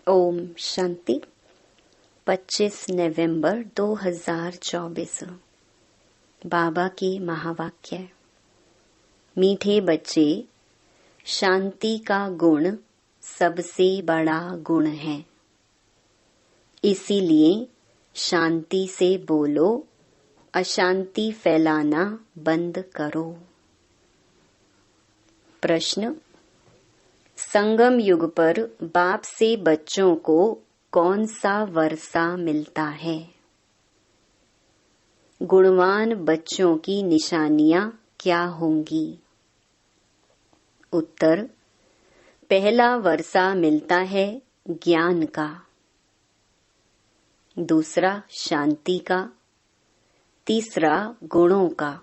ओम शांति। 25 नवंबर 2024। बाबा की महावाक्य। मीठे बच्चे, शांति का गुण सबसे बड़ा गुण है। इसीलिए शांति से बोलो, अशांति फैलाना बंद करो। प्रश्न। संगम युग पर बाप से बच्चों को कौन सा वर्षा मिलता है? गुणवान बच्चों की निशानियां क्या होंगी? उत्तर। पहला वर्षा मिलता है ज्ञान का, दूसरा शांति का, तीसरा गुणों का।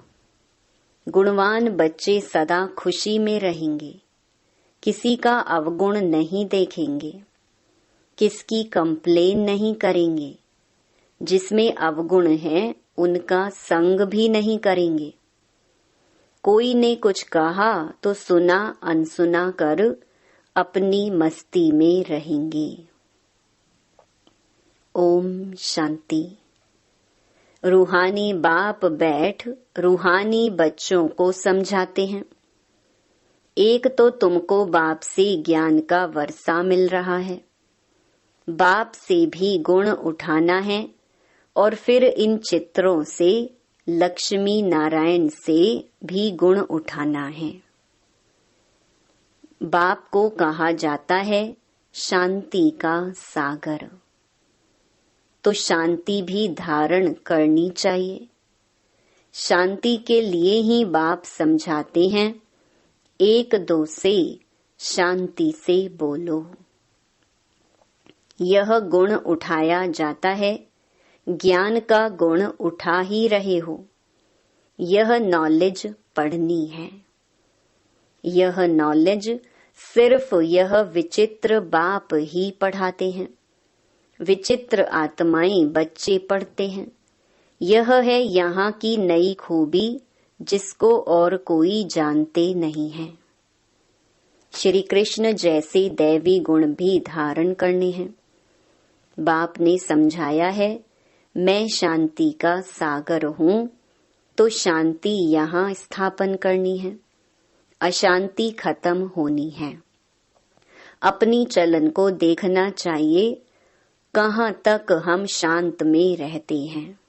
गुणवान बच्चे सदा खुशी में रहेंगे, किसी का अवगुण नहीं देखेंगे, किसकी कंप्लेन नहीं करेंगे। जिसमें अवगुण है उनका संग भी नहीं करेंगे। कोई ने कुछ कहा तो सुना अनसुना कर अपनी मस्ती में रहेंगे। ओम शांति। रूहानी बाप बैठ रूहानी बच्चों को समझाते हैं। एक तो तुमको बाप से ज्ञान का वर्षा मिल रहा है, बाप से भी गुण उठाना है और फिर इन चित्रों से लक्ष्मी नारायण से भी गुण उठाना है। बाप को कहा जाता है शांति का सागर, तो शांति भी धारण करनी चाहिए। शांति के लिए ही बाप समझाते हैं, एक दो से शांति से बोलो। यह गुण उठाया जाता है, ज्ञान का गुण उठा ही रहे हो। यह नॉलेज पढ़नी है। यह नॉलेज सिर्फ यह विचित्र बाप ही पढ़ाते हैं। विचित्र आत्माएं बच्चे पढ़ते हैं। यह है यहाँ की नई खूबी, जिसको और कोई जानते नहीं है। श्री कृष्ण जैसे दैवी गुण भी धारण करने हैं। बाप ने समझाया है, मैं शांति का सागर हूँ, तो शांति यहाँ स्थापन करनी है, अशांति खत्म होनी है। अपनी चलन को देखना चाहिए, कहाँ तक हम शांत में रहते हैं।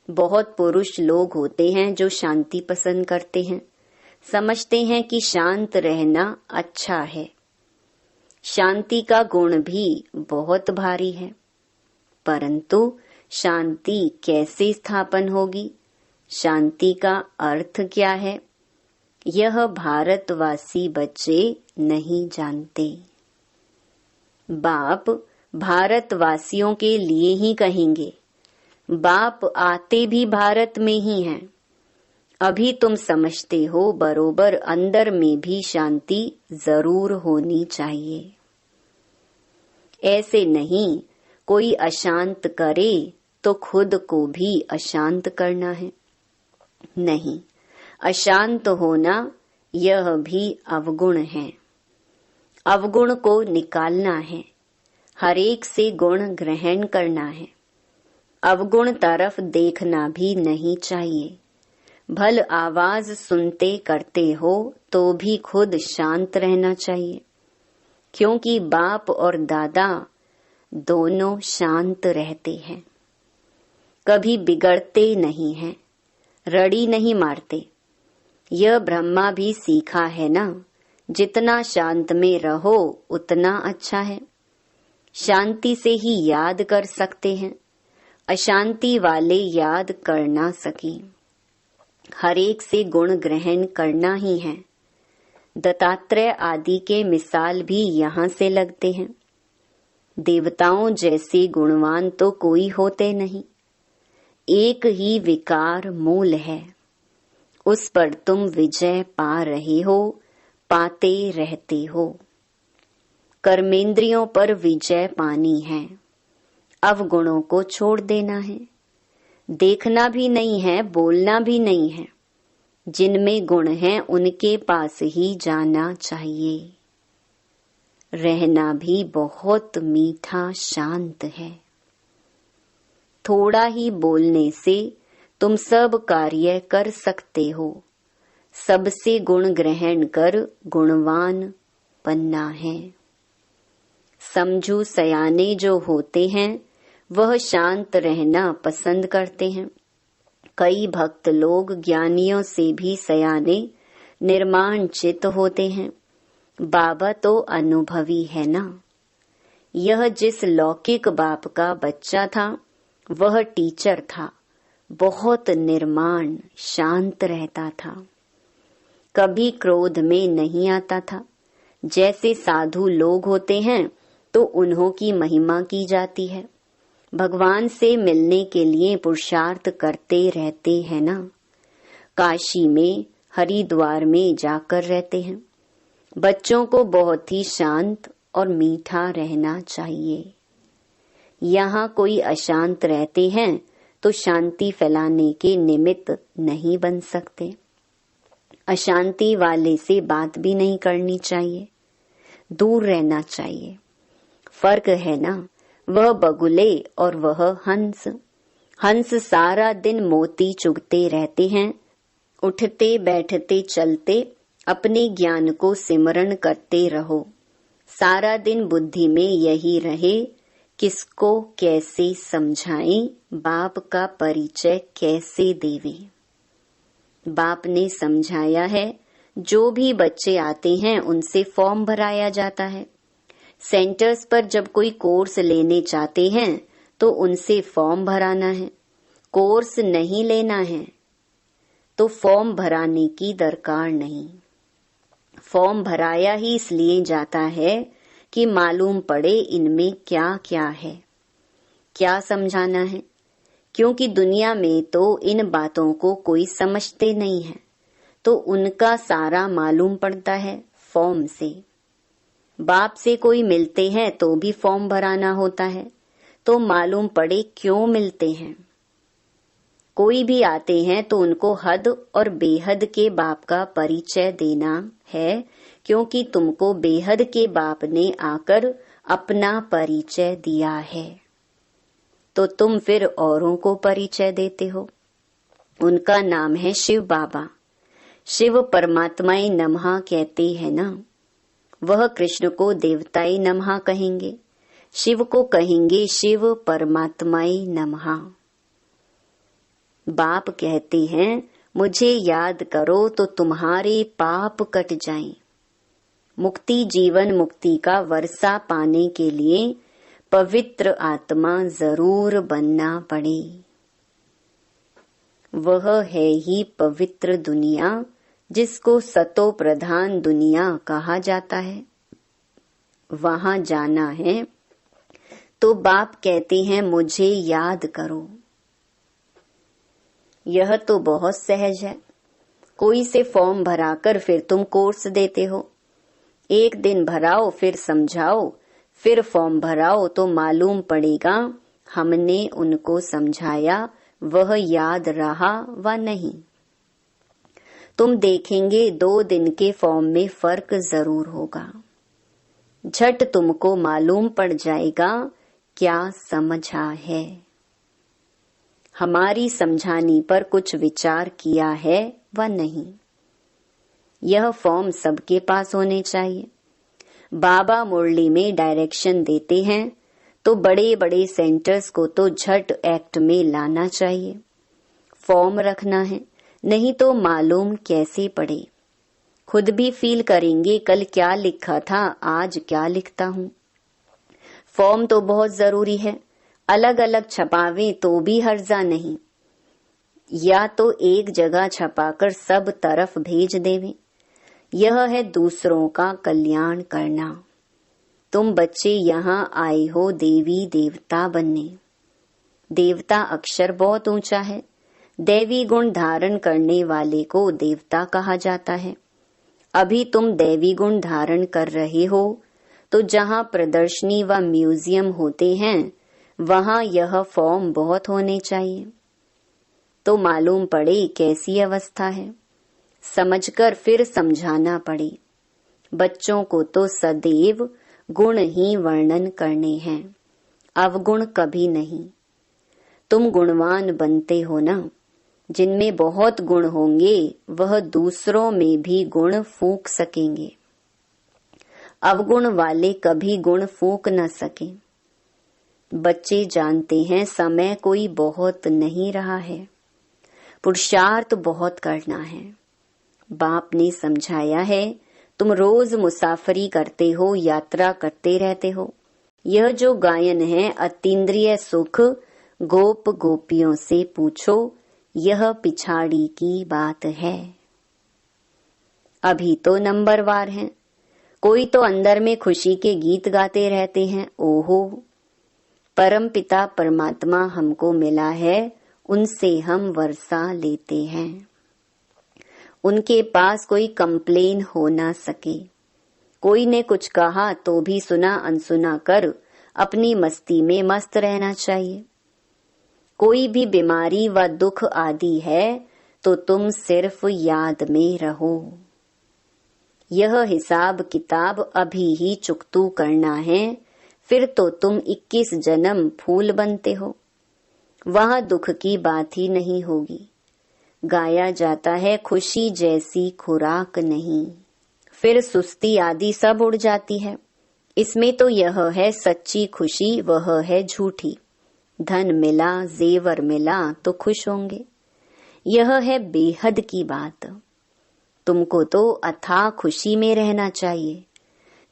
बहुत पुरुष लोग होते हैं जो शांति पसंद करते हैं, समझते हैं कि शांत रहना अच्छा है। शांति का गुण भी बहुत भारी है, परंतु शांति कैसे स्थापन होगी? शांति का अर्थ क्या है? यह भारतवासी बच्चे नहीं जानते। बाप भारतवासियों के लिए ही कहेंगे। बाप आते भी भारत में ही हैं। अभी तुम समझते हो बरोबर अंदर में भी शांति जरूर होनी चाहिए। ऐसे नहीं कोई अशांत करे तो खुद को भी अशांत करना है। नहीं, अशांत होना यह भी अवगुण है। अवगुण को निकालना है, हरेक से गुण ग्रहण करना है। अवगुण तरफ देखना भी नहीं चाहिए। भल आवाज सुनते करते हो तो भी खुद शांत रहना चाहिए, क्योंकि बाप और दादा दोनों शांत रहते हैं, कभी बिगड़ते नहीं हैं, रड़ी नहीं मारते। यह ब्रह्मा भी सीखा है ना, जितना शांत में रहो उतना अच्छा है। शांति से ही याद कर सकते हैं, अशांति वाले याद कर ना सके। हरेक से गुण ग्रहण करना ही है। दत्तात्रेय आदि के मिसाल भी यहाँ से लगते हैं। देवताओं जैसे गुणवान तो कोई होते नहीं। एक ही विकार मूल है, उस पर तुम विजय पा रहे हो, पाते रहते हो। कर्मेंद्रियों पर विजय पानी है, अवगुणों को छोड़ देना है। देखना भी नहीं है, बोलना भी नहीं है। जिनमें गुण हैं उनके पास ही जाना चाहिए। रहना भी बहुत मीठा शांत है। थोड़ा ही बोलने से तुम सब कार्य कर सकते हो। सबसे गुण ग्रहण कर गुणवान बनना है। समझू सयाने जो होते हैं वह शांत रहना पसंद करते हैं। कई भक्त लोग ज्ञानियों से भी सयाने निर्माण चित्त होते हैं। बाबा तो अनुभवी है ना। यह जिस लौकिक बाप का बच्चा था वह टीचर था, बहुत निर्माण शांत रहता था, कभी क्रोध में नहीं आता था। जैसे साधु लोग होते हैं तो उन्हों की महिमा की जाती है। भगवान से मिलने के लिए पुरुषार्थ करते रहते हैं ना। काशी में हरिद्वार में जाकर रहते हैं। बच्चों को बहुत ही शांत और मीठा रहना चाहिए। यहाँ कोई अशांत रहते हैं तो शांति फैलाने के निमित्त नहीं बन सकते। अशांति वाले से बात भी नहीं करनी चाहिए, दूर रहना चाहिए। फर्क है ना, वह बगुले और वह हंस। हंस सारा दिन मोती चुगते रहते हैं, उठते बैठते चलते अपने ज्ञान को सिमरण करते रहो। सारा दिन बुद्धि में यही रहे, किसको कैसे समझाएं, बाप का परिचय कैसे देवे। बाप ने समझाया है, जो भी बच्चे आते हैं उनसे फॉर्म भराया जाता है। सेंटर्स पर जब कोई कोर्स लेने चाहते हैं तो उनसे फॉर्म भराना है। कोर्स नहीं लेना है तो फॉर्म भराने की दरकार नहीं। फॉर्म भराया ही इसलिए जाता है कि मालूम पड़े इनमें क्या क्या है, क्या समझाना है। क्योंकि दुनिया में तो इन बातों को कोई समझते नहीं है, तो उनका सारा मालूम पड़ता है फॉर्म से। बाप से कोई मिलते हैं तो भी फॉर्म भराना होता है, तो मालूम पड़े क्यों मिलते हैं। कोई भी आते हैं तो उनको हद और बेहद के बाप का परिचय देना है, क्योंकि तुमको बेहद के बाप ने आकर अपना परिचय दिया है, तो तुम फिर औरों को परिचय देते हो। उनका नाम है शिव बाबा। शिव परमात्माए नमः कहते हैं ना। वह कृष्ण को देवताए नमः कहेंगे, शिव को कहेंगे शिव परमात्माए नमः। बाप कहते हैं मुझे याद करो तो तुम्हारे पाप कट जाएं। मुक्ति जीवन मुक्ति का वर्षा पाने के लिए पवित्र आत्मा जरूर बनना पड़े। वह है ही पवित्र दुनिया, जिसको सतो प्रधान दुनिया कहा जाता है। वहां जाना है तो बाप कहते हैं मुझे याद करो। यह तो बहुत सहज है। कोई से फॉर्म भराकर फिर तुम कोर्स देते हो। एक दिन भराओ, फिर समझाओ, फिर फॉर्म भराओ, तो मालूम पड़ेगा हमने उनको समझाया वह याद रहा व नहीं। तुम देखेंगे 2 दिन के फॉर्म में फर्क जरूर होगा। झट तुमको मालूम पड़ जाएगा क्या समझा है। हमारी समझाने पर कुछ विचार किया है व नहीं। यह फॉर्म सबके पास होने चाहिए। बाबा मुरली में डायरेक्शन देते हैं तो बड़े बड़े सेंटर्स को तो झट एक्ट में लाना चाहिए। फॉर्म रखना है, नहीं तो मालूम कैसे पड़े। खुद भी फील करेंगे कल क्या लिखा था, आज क्या लिखता हूँ। फॉर्म तो बहुत जरूरी है। अलग अलग छपावे तो भी हर्जा नहीं, या तो एक जगह छपाकर सब तरफ भेज देवे। यह है दूसरों का कल्याण करना। तुम बच्चे यहाँ आए हो देवी देवता बनने। देवता अक्षर बहुत ऊंचा है। दैवी गुण धारण करने वाले को देवता कहा जाता है। अभी तुम दैवी गुण धारण कर रहे हो, तो जहाँ प्रदर्शनी व म्यूजियम होते हैं वहाँ यह फॉर्म बहुत होने चाहिए, तो मालूम पड़े कैसी अवस्था है। समझकर फिर समझाना पड़े। बच्चों को तो सदैव गुण ही वर्णन करने हैं, अवगुण कभी नहीं। तुम गुणवान बनते हो ना। जिनमें बहुत गुण होंगे वह दूसरों में भी गुण फूंक सकेंगे। अवगुण वाले कभी गुण फूंक न सके। बच्चे जानते हैं समय कोई बहुत नहीं रहा है, पुरुषार्थ बहुत करना है। बाप ने समझाया है, तुम रोज मुसाफरी करते हो, यात्रा करते रहते हो। यह जो गायन है अतीन्द्रिय सुख, गोप गोपियों से पूछो, यह पिछाड़ी की बात है। अभी तो नंबरवार हैं, कोई तो अंदर में खुशी के गीत गाते रहते हैं। ओहो, परम पिता परमात्मा हमको मिला है, उनसे हम वर्षा लेते हैं। उनके पास कोई कंप्लेन हो ना सके। कोई ने कुछ कहा तो भी सुना अनसुना कर अपनी मस्ती में मस्त रहना चाहिए। कोई भी बीमारी व दुख आदि है तो तुम सिर्फ याद में रहो। यह हिसाब किताब अभी ही चुकतू करना है, फिर तो तुम 21 जन्म फूल बनते हो। वहां दुख की बात ही नहीं होगी। गाया जाता है खुशी जैसी खुराक नहीं, फिर सुस्ती आदि सब उड़ जाती है। इसमें तो यह है सच्ची खुशी, वह है झूठी। धन मिला, जेवर मिला तो खुश होंगे, यह है बेहद की बात। तुमको तो अथाह खुशी में रहना चाहिए।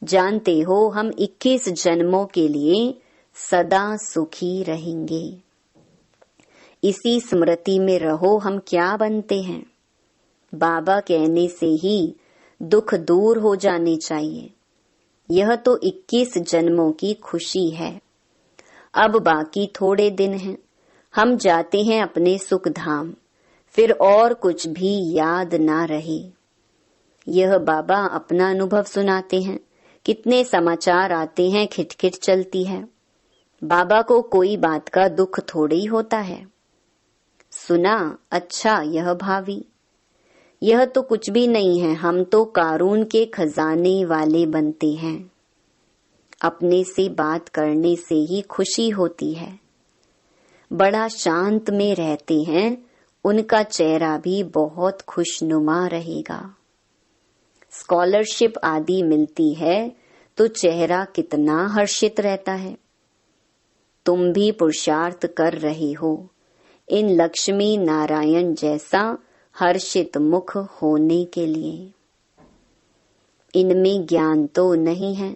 जानते हो हम 21 जन्मों के लिए सदा सुखी रहेंगे। इसी स्मृति में रहो हम क्या बनते हैं। बाबा कहने से ही दुख दूर हो जाने चाहिए। यह तो 21 जन्मों की खुशी है। अब बाकी थोड़े दिन हैं, हम जाते हैं अपने सुख धाम, फिर और कुछ भी याद ना रहे। यह बाबा अपना अनुभव सुनाते हैं। कितने समाचार आते हैं, खिटखिट चलती है। बाबा को कोई बात का दुख थोड़ी ही होता है। सुना, अच्छा यह भावी, यह तो कुछ भी नहीं है। हम तो कारून के खजाने वाले बनते हैं। अपने से बात करने से ही खुशी होती है। बड़ा शांत में रहते हैं, उनका चेहरा भी बहुत खुशनुमा रहेगा। स्कॉलरशिप आदि मिलती है तो चेहरा कितना हर्षित रहता है। तुम भी पुरुषार्थ कर रहे हो इन लक्ष्मी नारायण जैसा हर्षित मुख होने के लिए। इनमें ज्ञान तो नहीं है,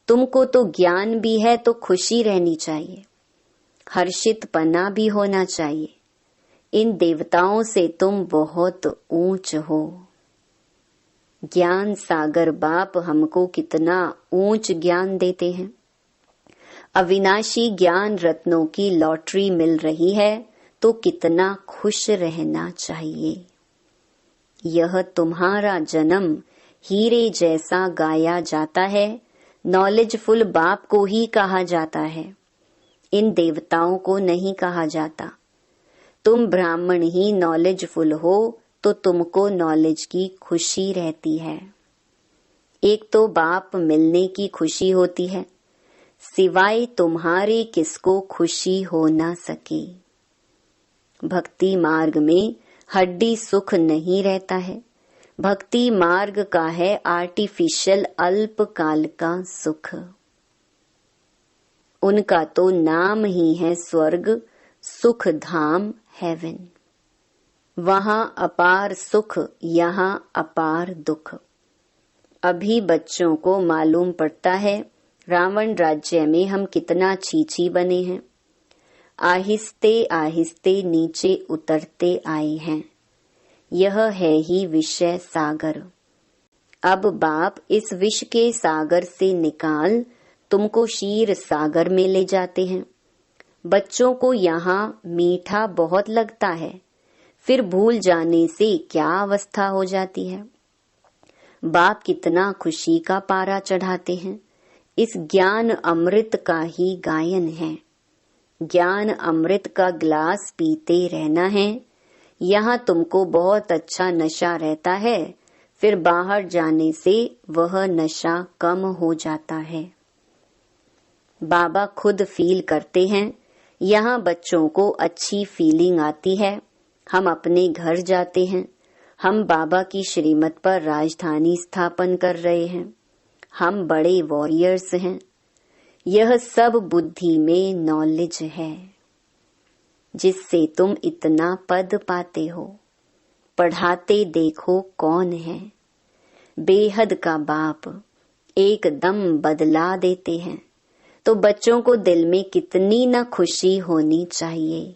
तुमको तो ज्ञान भी है तो खुशी रहनी चाहिए, हर्षित पना भी होना चाहिए। इन देवताओं से तुम बहुत ऊंच हो। ज्ञान सागर बाप हमको कितना ऊंच ज्ञान देते हैं। अविनाशी ज्ञान रत्नों की लॉटरी मिल रही है तो कितना खुश रहना चाहिए। यह तुम्हारा जन्म हीरे जैसा गाया जाता है। नॉलेजफुल बाप को ही कहा जाता है, इन देवताओं को नहीं कहा जाता। तुम ब्राह्मण ही नॉलेजफुल हो तो तुमको नॉलेज की खुशी रहती है। एक तो बाप मिलने की खुशी होती है, सिवाय तुम्हारे किसको खुशी हो ना सके। भक्ति मार्ग में हड्डी सुख नहीं रहता है। भक्ति मार्ग का है आर्टिफिशियल अल्पकाल का सुख। उनका तो नाम ही है स्वर्ग, सुख धाम, हेवन। वहां अपार सुख, यहाँ अपार दुख। अभी बच्चों को मालूम पड़ता है रावण राज्य में हम कितना छीछी बने हैं। आहिस्ते आहिस्ते नीचे उतरते आए हैं। यह है ही विषय सागर। अब बाप इस विष के सागर से निकाल तुमको क्षीर सागर में ले जाते हैं। बच्चों को यहाँ मीठा बहुत लगता है, फिर भूल जाने से क्या अवस्था हो जाती है। बाप कितना खुशी का पारा चढ़ाते हैं। इस ज्ञान अमृत का ही गायन है। ज्ञान अमृत का ग्लास पीते रहना है। यहाँ तुमको बहुत अच्छा नशा रहता है, फिर बाहर जाने से वह नशा कम हो जाता है। बाबा खुद फील करते हैं, यहाँ बच्चों को अच्छी फीलिंग आती है। हम अपने घर जाते हैं, हम बाबा की श्रीमत पर राजधानी स्थापन कर रहे हैं, हम बड़े वॉरियर्स हैं। यह सब बुद्धि में नॉलेज है जिससे तुम इतना पद पाते हो। पढ़ाते देखो कौन है, बेहद का बाप एकदम बदला देते हैं। तो बच्चों को दिल में कितनी न खुशी होनी चाहिए।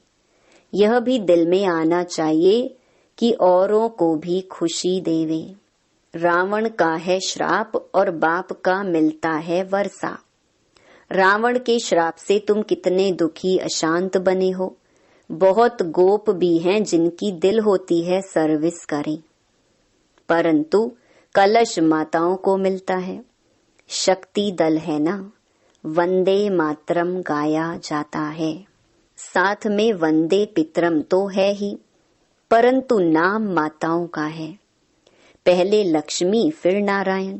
यह भी दिल में आना चाहिए कि औरों को भी खुशी देवे। रावण का है श्राप और बाप का मिलता है वर्षा। रावण के श्राप से तुम कितने दुखी अशांत बने हो। बहुत गोप भी हैं जिनकी दिल होती है सर्विस करें, परंतु कलश माताओं को मिलता है। शक्ति दल है ना, वंदे मातरम गाया जाता है। साथ में वंदे पितरम तो है ही, परंतु नाम माताओं का है। पहले लक्ष्मी फिर नारायण,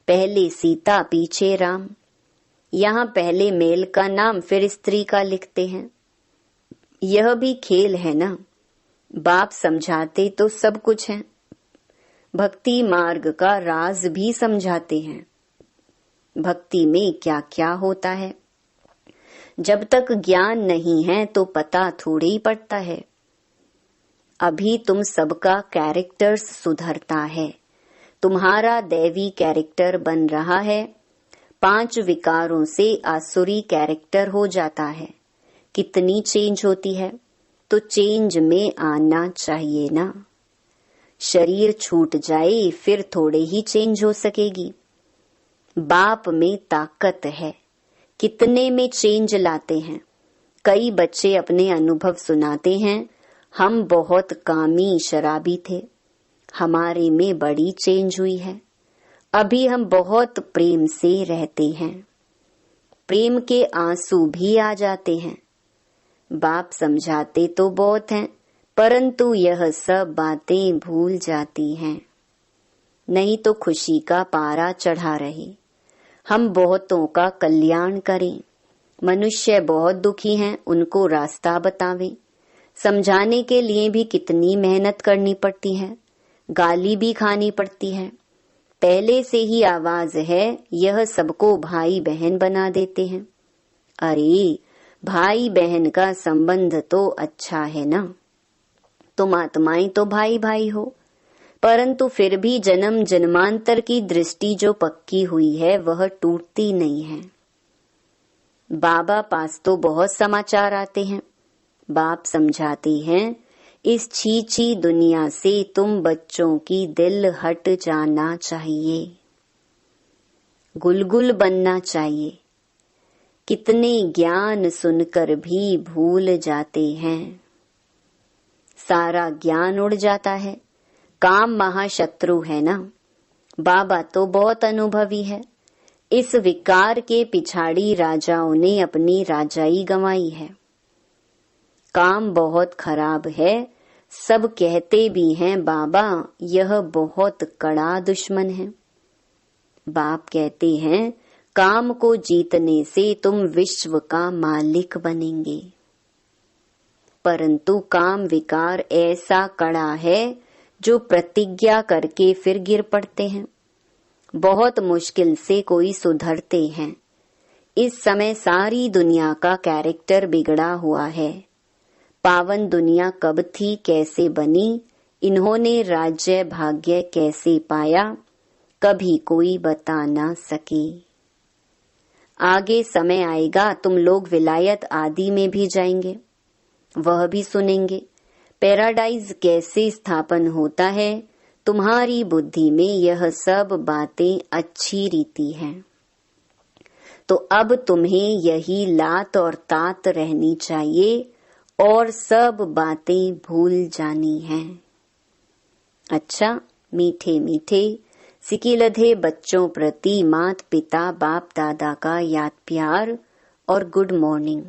पहले सीता पीछे राम। यहाँ पहले मेल का नाम फिर स्त्री का लिखते हैं। यह भी खेल है ना। बाप समझाते तो सब कुछ है, भक्ति मार्ग का राज भी समझाते हैं। भक्ति में क्या क्या होता है, जब तक ज्ञान नहीं है तो पता थोड़ी ही पड़ता है। अभी तुम सबका कैरेक्टर सुधरता है, तुम्हारा दैवी कैरेक्टर बन रहा है। 5 विकारों से आसुरी कैरेक्टर हो जाता है। कितनी चेंज होती है, तो चेंज में आना चाहिए ना। शरीर छूट जाए फिर थोड़े ही चेंज हो सकेगी। बाप में ताकत है, कितने में चेंज लाते हैं। कई बच्चे अपने अनुभव सुनाते हैं, हम बहुत कामी शराबी थे, हमारे में बड़ी चेंज हुई है। अभी हम बहुत प्रेम से रहते हैं, प्रेम के आंसू भी आ जाते हैं। बाप समझाते तो बहुत हैं, परंतु यह सब बातें भूल जाती हैं। नहीं तो खुशी का पारा चढ़ा रहे। हम बहुतों का कल्याण करें। मनुष्य बहुत दुखी हैं, उनको रास्ता बतावें। समझाने के लिए भी कितनी मेहनत करनी पड़ती है, गाली भी खानी पड़ती है। पहले से ही आवाज है, यह सबको भाई बहन बना देते हैं। अरे भाई बहन का संबंध तो अच्छा है ना, तुम आत्माएं तो भाई भाई हो, परंतु फिर भी जन्म जन्मांतर की दृष्टि जो पक्की हुई है वह टूटती नहीं है। बाबा पास तो बहुत समाचार आते हैं। बाप समझाते हैं, इस छीछी दुनिया से तुम बच्चों की दिल हट जाना चाहिए, गुलगुल बनना चाहिए। कितने ज्ञान सुनकर भी भूल जाते हैं, सारा ज्ञान उड़ जाता है। काम महाशत्रु है ना। बाबा तो बहुत अनुभवी है। इस विकार के पिछाड़ी राजाओं ने अपनी राजाई गंवाई है। काम बहुत खराब है, सब कहते भी हैं बाबा यह बहुत कड़ा दुश्मन है। बाप कहते हैं, काम को जीतने से तुम विश्व का मालिक बनेंगे, परंतु काम विकार ऐसा कड़ा है जो प्रतिज्ञा करके फिर गिर पड़ते हैं। बहुत मुश्किल से कोई सुधरते हैं। इस समय सारी दुनिया का कैरेक्टर बिगड़ा हुआ है। पावन दुनिया कब थी, कैसे बनी, इन्होंने राज्य भाग्य कैसे पाया, कभी कोई बता ना सके। आगे समय आएगा तुम लोग विलायत आदि में भी जाएंगे, वह भी सुनेंगे। पैराडाइज कैसे स्थापन होता है, तुम्हारी बुद्धि में यह सब बातें अच्छी रीति हैं। तो अब तुम्हें यही लात और तात रहनी चाहिए और सब बातें भूल जानी हैं। अच्छा, मीठे मीठे सिकिलधे बच्चों प्रति मात पिता बाप दादा का याद प्यार और गुड मॉर्निंग।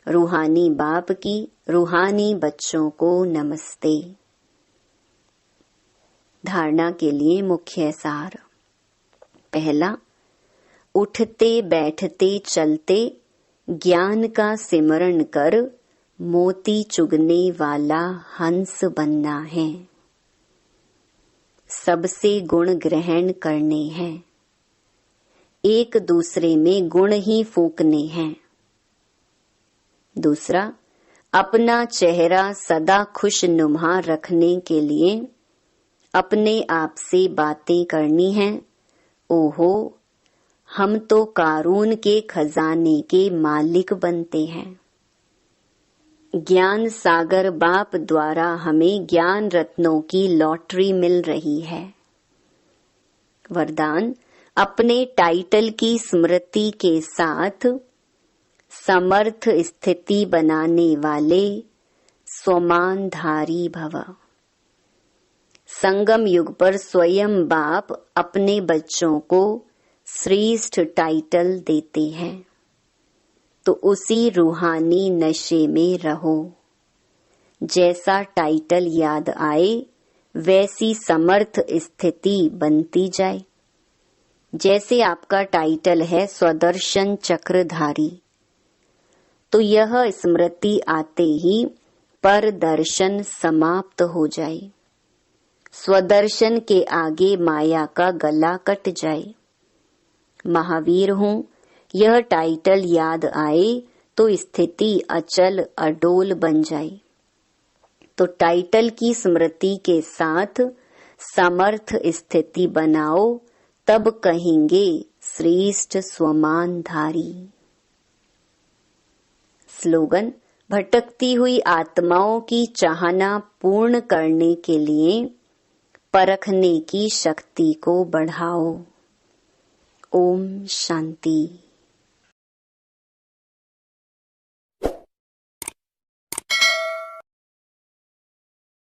रूहानी बाप की रूहानी बच्चों को नमस्ते। धारणा के लिए मुख्य सार। पहला, उठते बैठते चलते ज्ञान का सिमरण कर मोती चुगने वाला हंस बनना है। सबसे गुण ग्रहण करने हैं, एक दूसरे में गुण ही फूंकने हैं। दूसरा, अपना चेहरा सदा खुशनुमा रखने के लिए अपने आप से बातें करनी हैं। ओहो, हम तो कारून के खजाने के मालिक बनते हैं। ज्ञान सागर बाप द्वारा हमें ज्ञान रत्नों की लॉटरी मिल रही है। वरदान, अपने टाइटल की स्मृति के साथ समर्थ स्थिति बनाने वाले स्वमानधारी भव। संगम युग पर स्वयं बाप अपने बच्चों को श्रेष्ठ टाइटल देते हैं, तो उसी रूहानी नशे में रहो। जैसा टाइटल याद आए वैसी समर्थ स्थिति बनती जाए। जैसे आपका टाइटल है स्वदर्शन चक्रधारी, तो यह स्मृति आते ही पर दर्शन समाप्त हो जाए। स्वदर्शन के आगे माया का गला कट जाए। महावीर हूँ, यह टाइटल याद आए तो स्थिति अचल अडोल बन जाए। तो टाइटल की स्मृति के साथ समर्थ स्थिति बनाओ, तब कहेंगे श्रेष्ठ स्वमानधारी। स्लोगन, भटकती हुई आत्माओं की चाहना पूर्ण करने के लिए परखने की शक्ति को बढ़ाओ। ओम शांति।